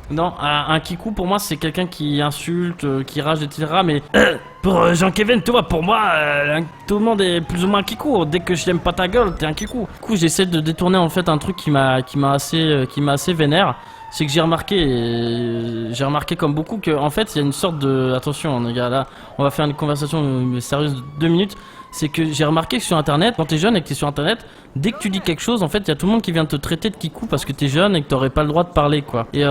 Non, un kikou pour moi c'est quelqu'un qui insulte, qui rage, etc. Mais pour Jean-Kevin, tu vois, pour moi, tout le monde est plus ou moins un kikou. Dès que je n'aime pas ta gueule, t'es un kikou. Du coup, j'essaie de détourner en fait un truc qui m'a assez vénère. C'est que j'ai remarqué comme beaucoup que en fait il y a une sorte de, attention les gars, là on va faire une conversation sérieuse de 2 minutes. C'est que j'ai remarqué que sur internet, quand t'es jeune et que t'es sur internet, dès que tu dis quelque chose, en fait, il y a tout le monde qui vient te traiter de kikou parce que t'es jeune et que t'aurais pas le droit de parler, quoi. Et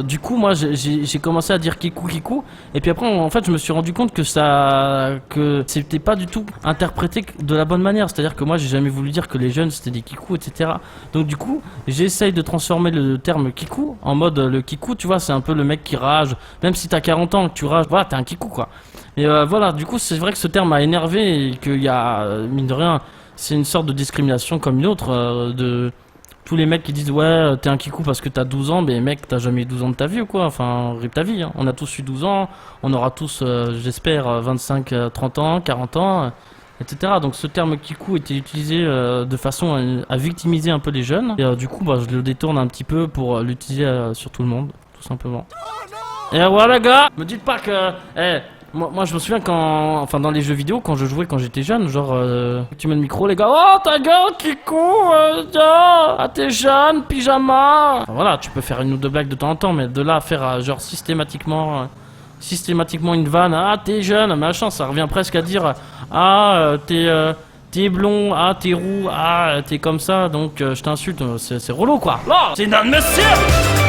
du coup, moi, j'ai commencé à dire kikou, kikou. Et puis après, en fait, je me suis rendu compte que c'était pas du tout interprété de la bonne manière. C'est-à-dire que moi, j'ai jamais voulu dire que les jeunes c'était des kikou, etc. Donc du coup, j'essaye de transformer le terme kikou en mode le kikou, tu vois, c'est un peu le mec qui rage. Même si t'as 40 ans, que tu rages, voilà, t'es un kikou, quoi. Et voilà, du coup, c'est vrai que ce terme m'a énervé et qu'il y a, mine de rien, c'est une sorte de discrimination comme une autre de tous les mecs qui disent ouais, t'es un kikou parce que t'as 12 ans, mais mec, t'as jamais eu 12 ans de ta vie ou quoi, enfin, rip ta vie, hein. On a tous eu 12 ans, on aura tous, j'espère, 25, 30 ans, 40 ans, etc. Donc ce terme kikou était utilisé de façon à victimiser un peu les jeunes. Et du coup, bah, je le détourne un petit peu pour l'utiliser sur tout le monde, tout simplement. Et voilà, gars, me dites pas que... moi je me souviens enfin dans les jeux vidéo quand je jouais quand j'étais jeune, genre tu mets le micro les gars, oh ta gueule Kikou, ah t'es jeune, pyjama. Enfin, voilà, tu peux faire une ou deux blagues de temps en temps, mais de là à faire genre systématiquement une vanne, ah t'es jeune, machin, ça revient presque à dire ah t'es blond, ah t'es roux, ah t'es comme ça, donc je t'insulte, c'est relou quoi. Là, c'est non monsieur.